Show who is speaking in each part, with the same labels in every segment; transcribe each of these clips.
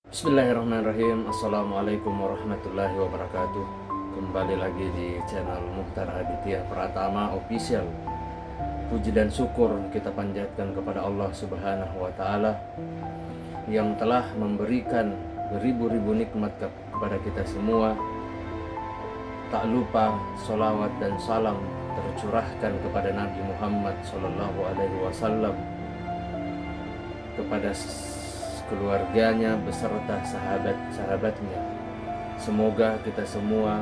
Speaker 1: Bismillahirrahmanirrahim. Assalamualaikum warahmatullahi wabarakatuh. Kembali lagi di channel Mukhtar Aditya Pratama Official. Puji dan syukur kita panjatkan kepada Allah Subhanahu wa Ta'ala yang telah memberikan beribu-ribu nikmat kepada kita semua. Tak lupa sholawat dan salam tercurahkan kepada Nabi Muhammad SAW, kepada keluarganya beserta sahabat-sahabatnya. Semoga kita semua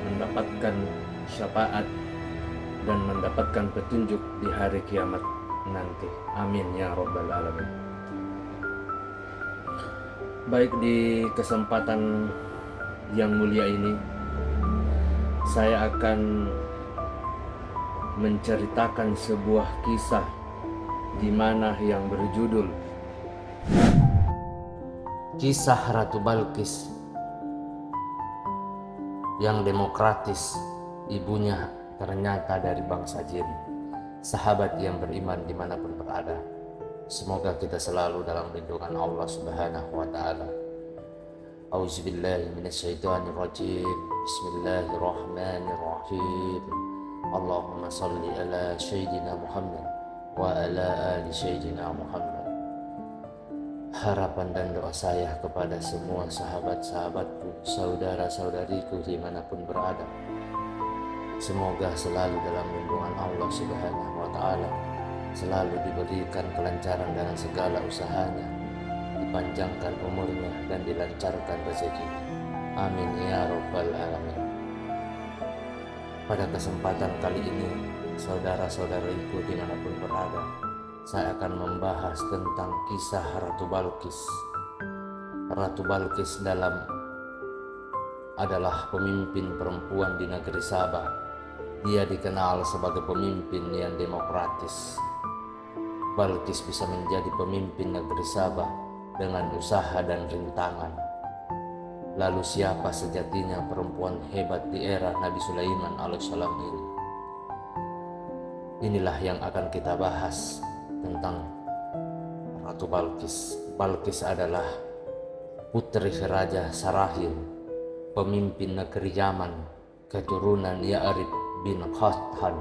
Speaker 1: mendapatkan syafaat dan mendapatkan petunjuk di hari kiamat nanti. Amin ya rabbal alamin. Baik, di kesempatan yang mulia ini saya akan menceritakan sebuah kisah di mana yang berjudul Kisah Ratu Balqis yang demokratis. Ibunya ternyata dari bangsa jin. Sahabat yang beriman dimanapun berada, semoga kita selalu dalam lindungan Allah Subhanahu wa Ta'ala. Auzubillahi minasyaitonirrajim. Bismillahirrahmanirrahim. Allahumma salli ala Sayyidina Muhammad wa ala ali Sayyidina Muhammad. Harapan dan doa saya kepada semua sahabat-sahabatku, saudara-saudariku dimanapun berada, semoga selalu dalam lindungan Allah Subhanahu wa Ta'ala, selalu diberikan kelancaran dalam segala usahanya, dipanjangkan umurnya dan dilancarkan rezekinya. Amin ya rabbal alamin. Pada kesempatan kali ini, saudara-saudariku dimanapun berada, saya akan membahas tentang kisah Ratu Balqis. Ratu Balqis adalah pemimpin perempuan di negeri Sabah. Dia dikenal sebagai pemimpin yang demokratis. Balqis bisa menjadi pemimpin negeri Sabah dengan usaha dan rintangan. Lalu siapa sejatinya perempuan hebat di era Nabi Sulaiman alaihissalam ini? Inilah yang akan kita bahas tentang Ratu Balqis. Balqis adalah putri Raja Sarahil, pemimpin negeri Yaman, keturunan Ya'rib bin Qahtan,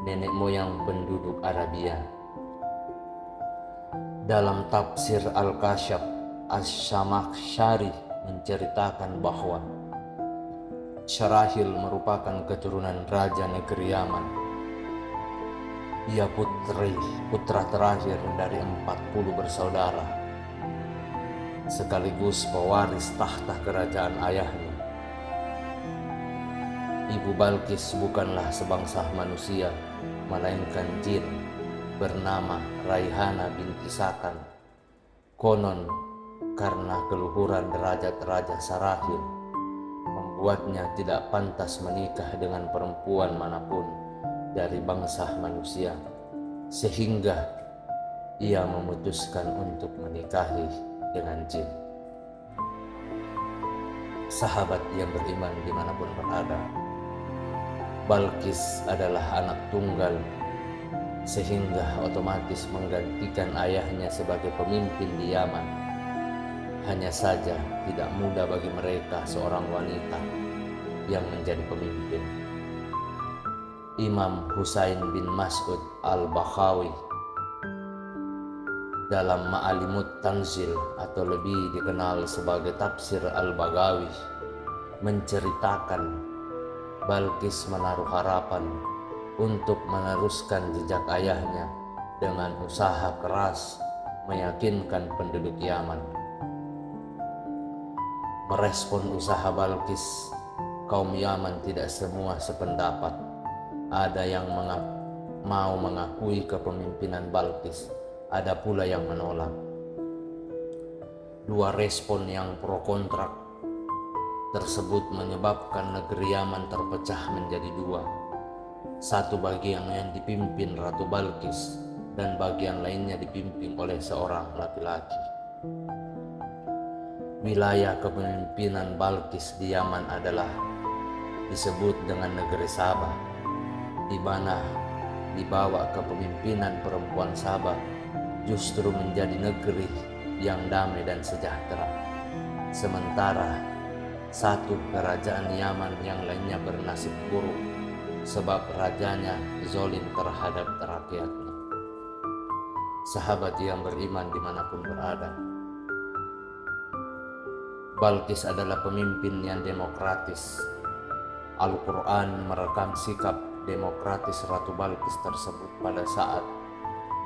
Speaker 1: nenek moyang penduduk Arabia. Dalam tafsir Al-Kasyaf, Asy-Syamakhsyari menceritakan bahwa Sarahil merupakan keturunan raja negeri Yaman. Ia putra terakhir dari 40 bersaudara, sekaligus pewaris tahta kerajaan ayahnya. Ibu Balqis bukanlah sebangsa manusia, melainkan jin bernama Raihana binti Sakan. Konon karena keluhuran derajat Raja Sarahil membuatnya tidak pantas menikah dengan perempuan manapun dari bangsa manusia, sehingga ia memutuskan untuk menikahi dengan jin. Sahabat yang beriman dimanapun berada, Balqis adalah anak tunggal, sehingga otomatis menggantikan ayahnya sebagai pemimpin di Yaman. Hanya saja tidak mudah bagi mereka seorang wanita yang menjadi pemimpin. Imam Husain bin Mas'ud al-Bakhawi dalam Ma'alimut Tanzil atau lebih dikenal sebagai Tafsir Al-Baghawi menceritakan Balqis menaruh harapan untuk meneruskan jejak ayahnya dengan usaha keras meyakinkan penduduk Yaman. Merespon usaha Balqis, kaum Yaman tidak semua sependapat. Ada yang mau mengakui kepemimpinan Balqis, ada pula yang menolak. Dua respon yang pro kontra tersebut menyebabkan negeri Yaman terpecah menjadi dua. Satu bagian yang dipimpin Ratu Balqis dan bagian lainnya dipimpin oleh seorang laki-laki. Wilayah kepemimpinan Balqis di Yaman adalah disebut dengan negeri Sabah, di mana di bawah kepemimpinan perempuan Sabah justru menjadi negeri yang damai dan sejahtera. Sementara satu kerajaan Yaman yang lainnya bernasib buruk sebab rajanya zalim terhadap rakyatnya. Sahabat yang beriman dimanapun berada, Balqis adalah pemimpin yang demokratis. Al-Quran merekam sikap demokratis Ratu Balqis tersebut pada saat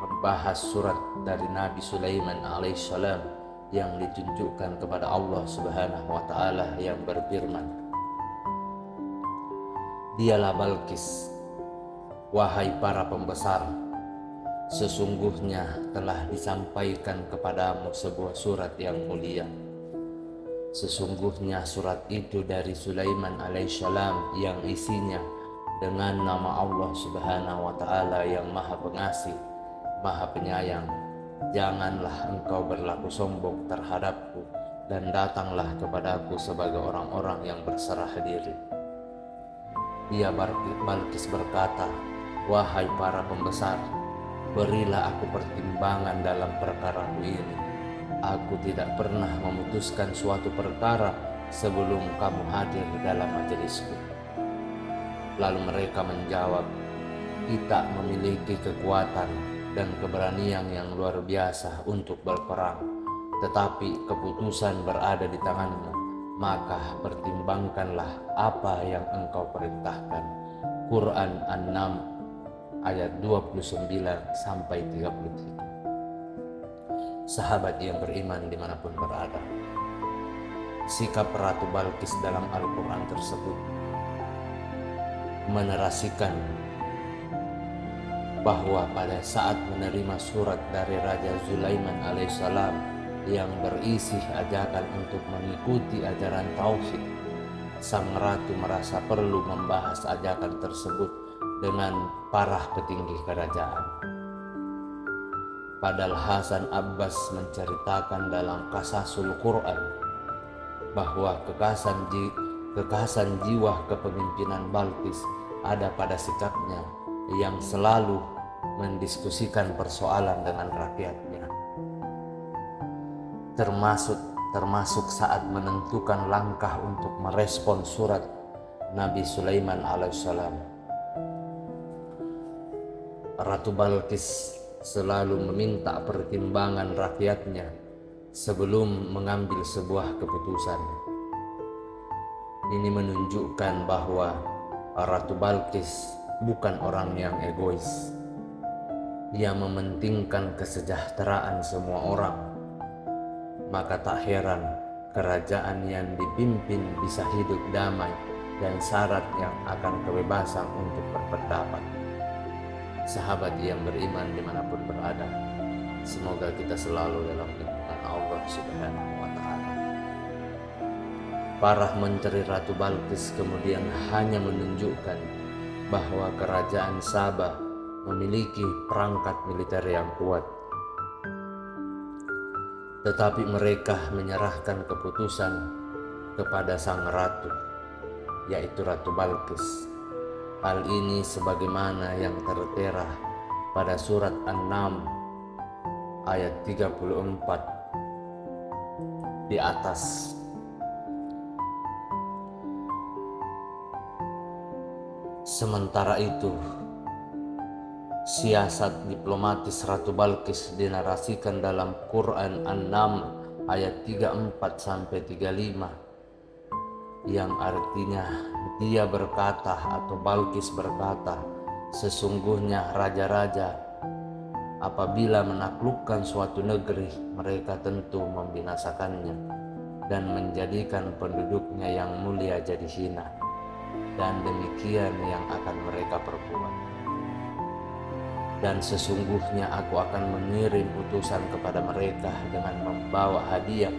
Speaker 1: membahas surat dari Nabi Sulaiman alaihissalam yang ditunjukkan kepada Allah Subhanahu wa Ta'ala yang berfirman, "Dialah Balqis, wahai para pembesar, sesungguhnya telah disampaikan kepadamu sebuah surat yang mulia. Sesungguhnya surat itu dari Sulaiman alaihissalam yang isinya dengan nama Allah Subhanahu wa Ta'ala yang Maha Pengasih, Maha Penyayang. Janganlah engkau berlaku sombong terhadapku dan datanglah kepadaku sebagai orang-orang yang berserah diri." Dia Balqis berkata, "Wahai para pembesar, berilah aku pertimbangan dalam perkaraku ini. Aku tidak pernah memutuskan suatu perkara sebelum kamu hadir dalam majelisku." Lalu mereka menjawab, "Kita memiliki kekuatan dan keberanian yang luar biasa untuk berperang, tetapi keputusan berada di tanganmu, maka pertimbangkanlah apa yang engkau perintahkan." Quran An-Naml ayat 29-33. Sahabat yang beriman dimanapun berada, sikap Ratu Balqis dalam Al-Quran tersebut menerasikan bahwa pada saat menerima surat dari Raja Sulaiman alaihissalam yang berisi ajakan untuk mengikuti ajaran tauhid, sang ratu merasa perlu membahas ajakan tersebut dengan para petinggi kerajaan. Padahal Hasan Abbas menceritakan dalam Qasasul Quran bahwa kekhasan jiwa kepemimpinan Balqis ada pada sikapnya yang selalu mendiskusikan persoalan dengan rakyatnya, termasuk saat menentukan langkah untuk merespon surat Nabi Sulaiman alaihissalam. Ratu Balqis selalu meminta pertimbangan rakyatnya sebelum mengambil sebuah keputusan. Ini menunjukkan bahwa Ratu Balqis bukan orang yang egois. Ia mementingkan kesejahteraan semua orang. Maka tak heran kerajaan yang dipimpin bisa hidup damai dan syarat yang akan kebebasan untuk berpendapat. Sahabat yang beriman dimanapun berada, semoga kita selalu dalam lindungan Allah Subhanahu wa Ta'ala. Para menteri Ratu Balqis kemudian hanya menunjukkan bahwa kerajaan Sabah memiliki perangkat militer yang kuat, tetapi mereka menyerahkan keputusan kepada sang ratu, yaitu Ratu Balqis. Hal ini sebagaimana yang tertera pada surat An-Naml ayat 34 di atas. Sementara itu, siasat diplomatis Ratu Balqis dinarasikan dalam Quran An-Naml ayat 34-35 yang artinya dia berkata atau Balqis berkata, "Sesungguhnya raja-raja apabila menaklukkan suatu negeri, mereka tentu membinasakannya dan menjadikan penduduknya yang mulia jadi hina, dan demikian yang akan mereka perbuat. Dan sesungguhnya aku akan mengirim utusan kepada mereka dengan membawa hadiah,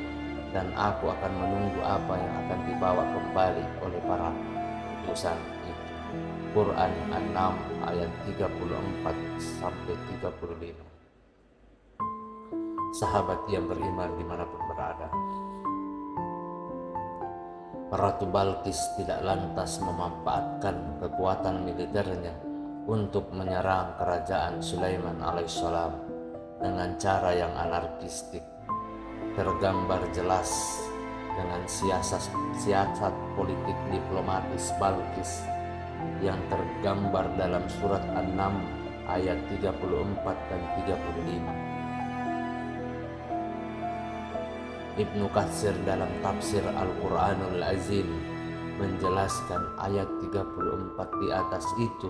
Speaker 1: dan aku akan menunggu apa yang akan dibawa kembali oleh para utusan itu." Quran An-Naml ayat 34-35. Sahabat yang beriman dimanapun berada, Ratu Balqis tidak lantas memanfaatkan kekuatan militernya untuk menyerang kerajaan Sulaiman alaihissalam dengan cara yang anarkistik. tergambar jelas dengan siasat politik diplomatis Balqis yang tergambar dalam surat An-Naml ayat 34 dan 35. Ibnu Katsir dalam tafsir Al-Quranul Azim menjelaskan ayat 34 di atas itu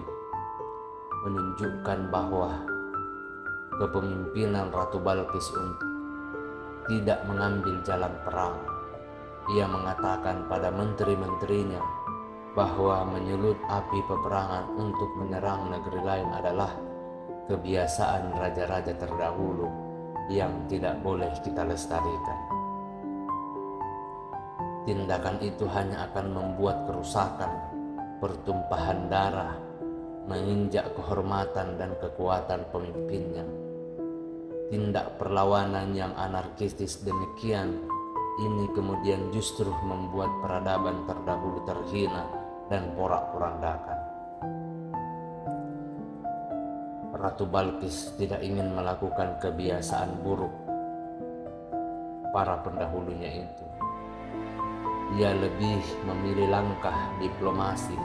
Speaker 1: menunjukkan bahwa kepemimpinan Ratu Balqis tidak mengambil jalan perang. Ia mengatakan pada menteri-menterinya bahwa menyulut api peperangan untuk menyerang negeri lain adalah kebiasaan raja-raja terdahulu yang tidak boleh kita lestarikan. Tindakan itu hanya akan membuat kerusakan, pertumpahan darah, menginjak kehormatan dan kekuatan pemimpinnya. Tindak perlawanan yang anarkistis demikian ini kemudian justru membuat peradaban terdahulu terhina dan porak-porandakan. Ratu Balqis tidak ingin melakukan kebiasaan buruk para pendahulunya itu. Ia lebih memilih langkah diplomasi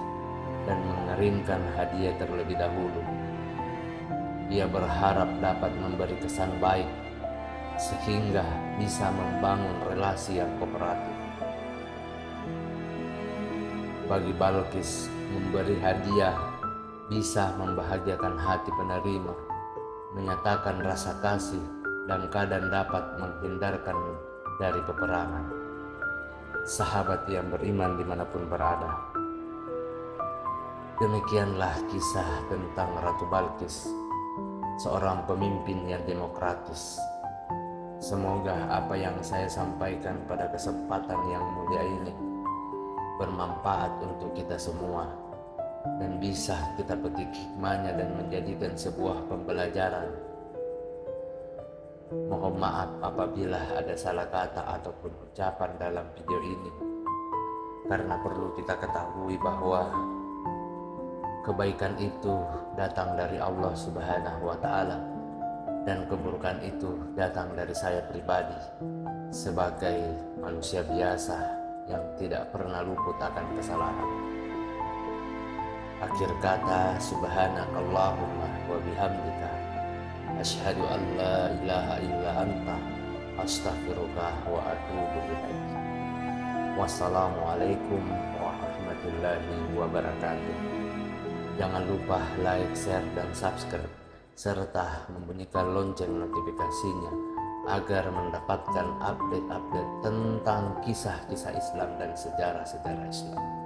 Speaker 1: dan mengerimkan hadiah terlebih dahulu. Ia berharap dapat memberi kesan baik sehingga bisa membangun relasi yang kooperatif. Bagi Balqis, memberi hadiah bisa membahagiakan hati penerima, menyatakan rasa kasih, dan kadang dapat menghindarkan dari peperangan. Sahabat yang beriman dimanapun berada, demikianlah kisah tentang Ratu Balqis, seorang pemimpin yang demokratis. Semoga apa yang saya sampaikan pada kesempatan yang mulia ini bermanfaat untuk kita semua dan bisa kita petik hikmahnya dan menjadikan sebuah pembelajaran. Mohon maaf apabila ada salah kata ataupun ucapan dalam video ini, karena perlu kita ketahui bahwa kebaikan itu datang dari Allah Subhanahu wa Ta'ala, dan keburukan itu datang dari saya pribadi sebagai manusia biasa yang tidak pernah luput akan kesalahan. Akhir kata, subhanakallahumma wa bihamdika asyhadu an la ilaha illa anta astaghfiruka wa atubu ilaik. Wassalamualaikum warahmatullahi wabarakatuh. Jangan lupa like, share, dan subscribe serta membunyikan lonceng notifikasinya agar mendapatkan update-update tentang kisah-kisah Islam dan sejarah-sejarah Islam.